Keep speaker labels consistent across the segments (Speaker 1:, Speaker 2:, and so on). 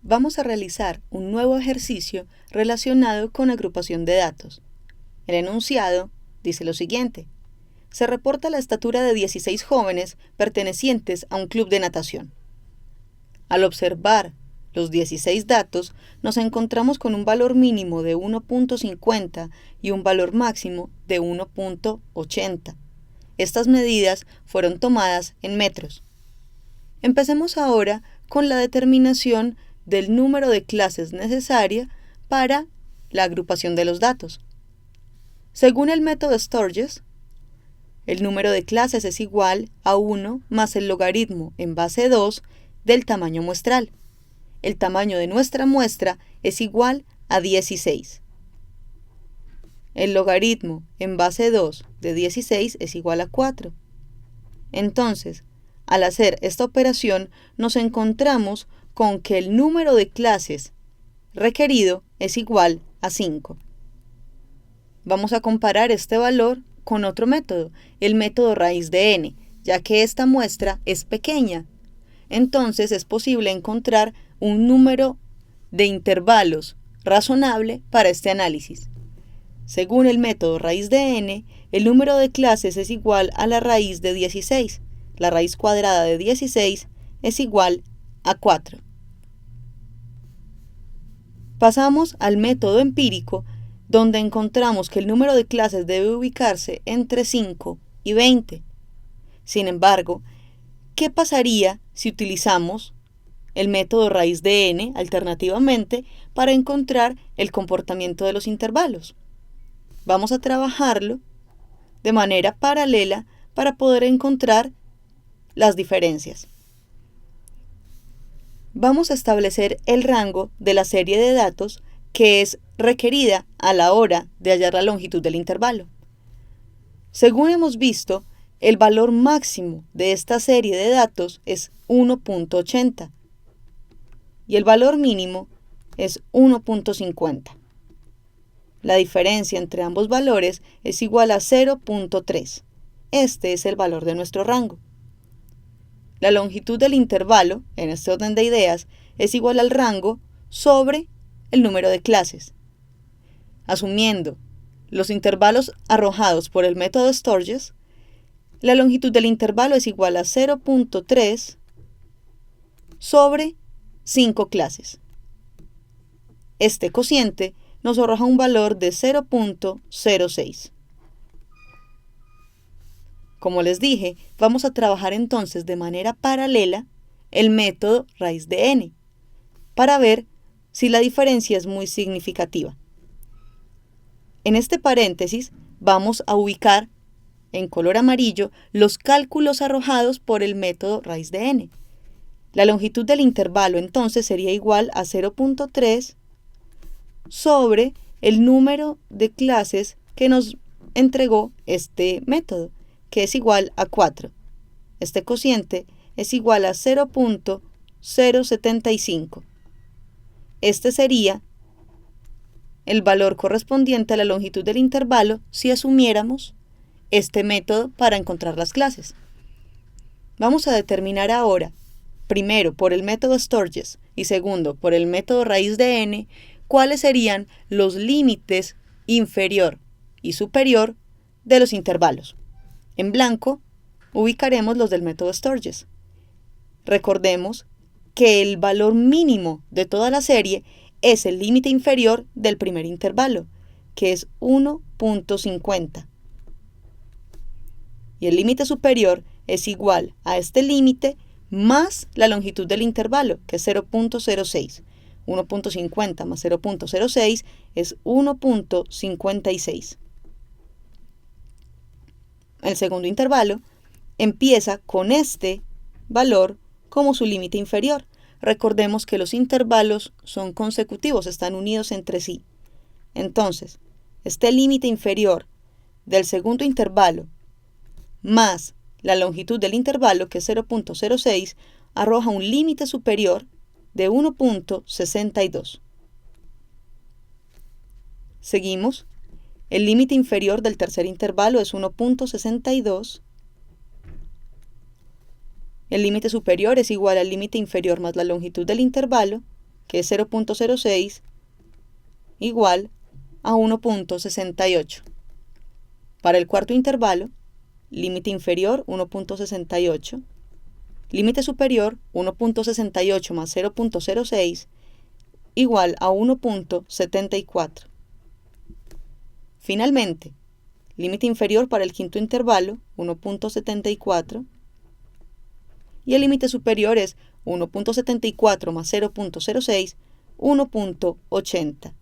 Speaker 1: Vamos a realizar un nuevo ejercicio relacionado con agrupación de datos. El enunciado dice lo siguiente. Se reporta la estatura de 16 jóvenes pertenecientes a un club de natación. Al observar los 16 datos, nos encontramos con un valor mínimo de 1.50 y un valor máximo de 1.80. Estas medidas fueron tomadas en metros. Empecemos ahora con la determinación del número de clases necesaria para la agrupación de los datos. Según el método Sturges, el número de clases es igual a 1 más el logaritmo en base 2 del tamaño muestral. El tamaño de nuestra muestra es igual a 16. El logaritmo en base 2 de 16 es igual a 4. Entonces, al hacer esta operación, nos encontramos con que el número de clases requerido es igual a 5. Vamos a comparar este valor con otro método, el método raíz de n, ya que esta muestra es pequeña. Entonces es posible encontrar un número de intervalos razonable para este análisis. Según el método raíz de n, el número de clases es igual a la raíz de 16. La raíz cuadrada de 16 es igual a 4. Pasamos al método empírico, donde encontramos que el número de clases debe ubicarse entre 5 y 20. Sin embargo, ¿qué pasaría si utilizamos el método raíz de n alternativamente para encontrar el comportamiento de los intervalos? Vamos a trabajarlo de manera paralela para poder encontrar las diferencias. Vamos a establecer el rango de la serie de datos que es requerida a la hora de hallar la longitud del intervalo. Según hemos visto, el valor máximo de esta serie de datos es 1.80 y el valor mínimo es 1.50. La diferencia entre ambos valores es igual a 0.3. Este es el valor de nuestro rango. La longitud del intervalo, en este orden de ideas, es igual al rango sobre el número de clases. Asumiendo los intervalos arrojados por el método Sturges, la longitud del intervalo es igual a 0.3 sobre 5 clases. Este cociente nos arroja un valor de 0.06. Como les dije, vamos a trabajar entonces de manera paralela el método raíz de n para ver si la diferencia es muy significativa. En este paréntesis vamos a ubicar en color amarillo los cálculos arrojados por el método raíz de n. La longitud del intervalo entonces sería igual a 0.3 sobre el número de clases que nos entregó este método, que es igual a 4. Este cociente es igual a 0.075. Este sería el valor correspondiente a la longitud del intervalo si asumiéramos este método para encontrar las clases. Vamos a determinar ahora, primero por el método Sturges y segundo por el método raíz de n, cuáles serían los límites inferior y superior de los intervalos. En blanco ubicaremos los del método Sturges. Recordemos que el valor mínimo de toda la serie es el límite inferior del primer intervalo, que es 1.50. Y el límite superior es igual a este límite más la longitud del intervalo, que es 0.06. 1.50 más 0.06 es 1.56. El segundo intervalo empieza con este valor como su límite inferior. Recordemos que los intervalos son consecutivos, están unidos entre sí. Entonces, este límite inferior del segundo intervalo más la longitud del intervalo, que es 0.06, arroja un límite superior de 1.62. Seguimos. El límite inferior del tercer intervalo es 1.62. El límite superior es igual al límite inferior más la longitud del intervalo, que es 0.06, igual a 1.68. Para el cuarto intervalo, límite inferior 1.68, límite superior 1.68 más 0.06, igual a 1.74. Finalmente, límite inferior para el quinto intervalo 1.74 y el límite superior es 1.74 más 0.06, 1.80.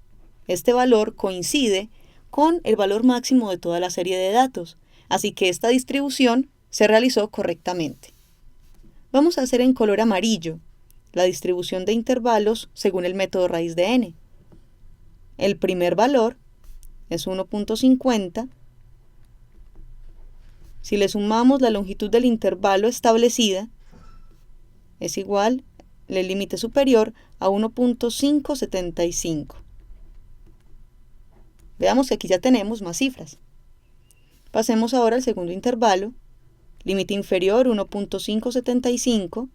Speaker 1: Este valor coincide con el valor máximo de toda la serie de datos, así que esta distribución se realizó correctamente. Vamos a hacer en color amarillo la distribución de intervalos según el método raíz de n. El primer valor es 1.50. Si le sumamos la longitud del intervalo establecida, es igual el límite superior a 1.575. Veamos que aquí ya tenemos más cifras. Pasemos ahora al segundo intervalo, límite inferior 1.575,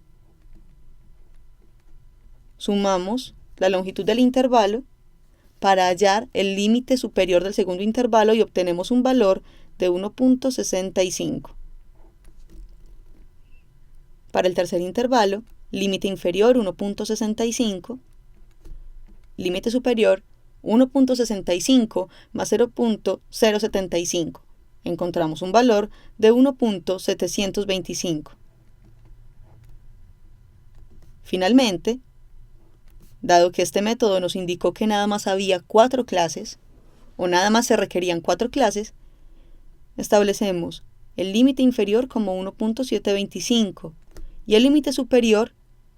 Speaker 1: sumamos la longitud del intervalo para hallar el límite superior del segundo intervalo y obtenemos un valor de 1.65. Para el tercer intervalo, límite inferior 1.65, límite superior 1.65 más 0.075. Encontramos un valor de 1.725. Finalmente, dado que este método nos indicó que nada más había 4 clases, o nada más se requerían 4 clases, establecemos el límite inferior como 1.725 y el límite superior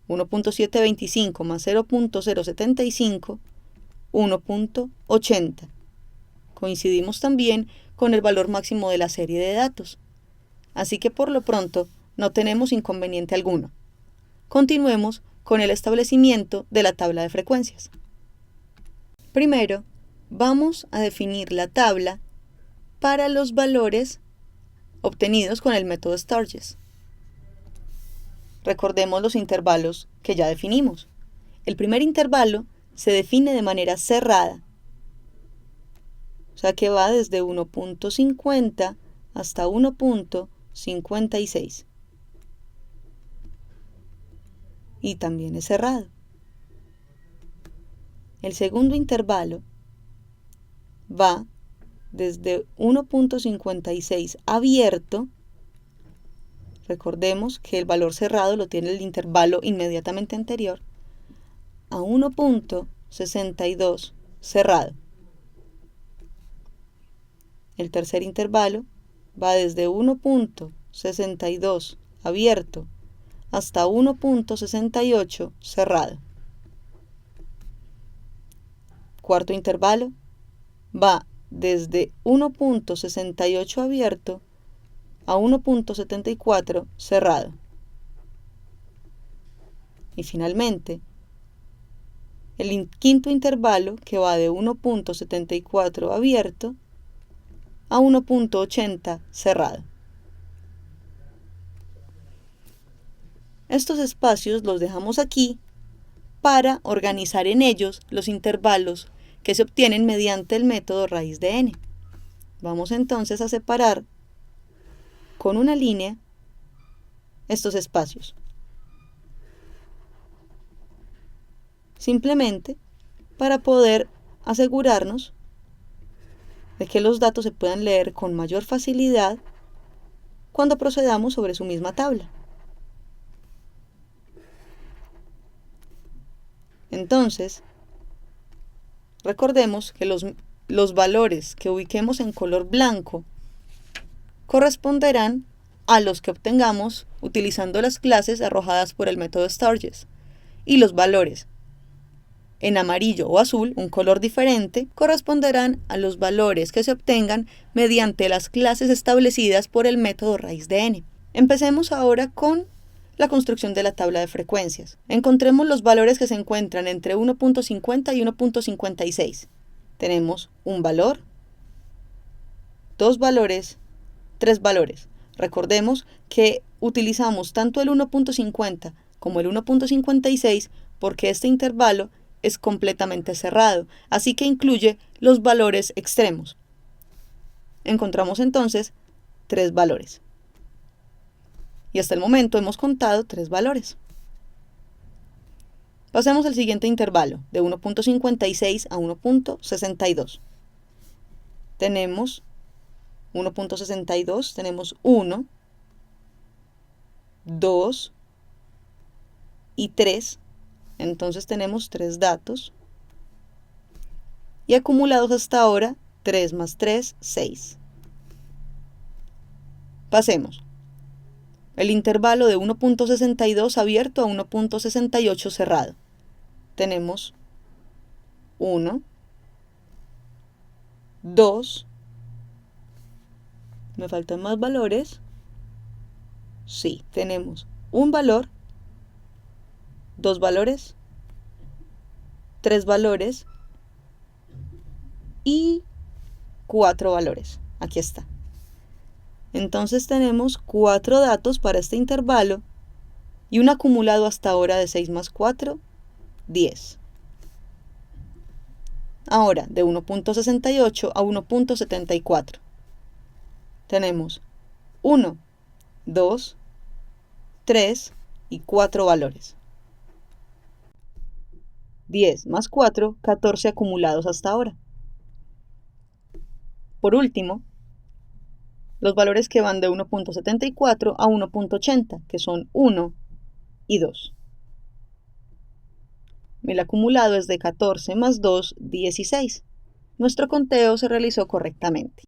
Speaker 1: 1.725 más 0.075, 1.80. Coincidimos también con el valor máximo de la serie de datos. Así que por lo pronto no tenemos inconveniente alguno. Continuemos con el establecimiento de la tabla de frecuencias. Primero, vamos a definir la tabla para los valores obtenidos con el método Sturges. Recordemos los intervalos que ya definimos. El primer intervalo se define de manera cerrada, o sea que va desde 1.50 hasta 1.56. Y también es cerrado. El segundo intervalo va desde 1.56 abierto. Recordemos que el valor cerrado lo tiene el intervalo inmediatamente anterior, a 1.62 cerrado. El tercer intervalo va desde 1.62 abierto hasta 1.68 cerrado. Cuarto intervalo va desde 1.68 abierto a 1.74 cerrado. Y finalmente, el quinto intervalo que va de 1.74 abierto a 1.80 cerrado. Estos espacios los dejamos aquí para organizar en ellos los intervalos que se obtienen mediante el método raíz de n. Vamos entonces a separar con una línea estos espacios. Simplemente para poder asegurarnos de que los datos se puedan leer con mayor facilidad cuando procedamos sobre su misma tabla. Entonces, recordemos que los valores que ubiquemos en color blanco corresponderán a los que obtengamos utilizando las clases arrojadas por el método Sturges, y los valores en amarillo o azul, un color diferente, corresponderán a los valores que se obtengan mediante las clases establecidas por el método raíz de n. Empecemos ahora con la construcción de la tabla de frecuencias. Encontremos los valores que se encuentran entre 1.50 y 1.56. Tenemos un valor, dos valores, tres valores. Recordemos que utilizamos tanto el 1.50 como el 1.56 porque este intervalo es completamente cerrado, así que incluye los valores extremos. Encontramos entonces 3 valores. Y hasta el momento hemos contado 3 valores. Pasemos al siguiente intervalo, de 1.56 a 1.62. Tenemos 1.62, tenemos 1, 2 y 3. Entonces tenemos 3 datos. Y acumulados hasta ahora, 3 más 3, 6. Pasemos. El intervalo de 1.62 abierto a 1.68 cerrado. Tenemos 1, 2, me faltan más valores. Sí, tenemos un valor, 2 valores, 3 valores y 4 valores. Aquí está. Entonces tenemos 4 datos para este intervalo y un acumulado hasta ahora de 6 más 4, 10. Ahora, de 1.68 a 1.74. Tenemos 1, 2, 3 y 4 valores. 10 más 4, 14 acumulados hasta ahora. Por último, los valores que van de 1.74 a 1.80, que son 1 y 2. El acumulado es de 14 más 2, 16. Nuestro conteo se realizó correctamente.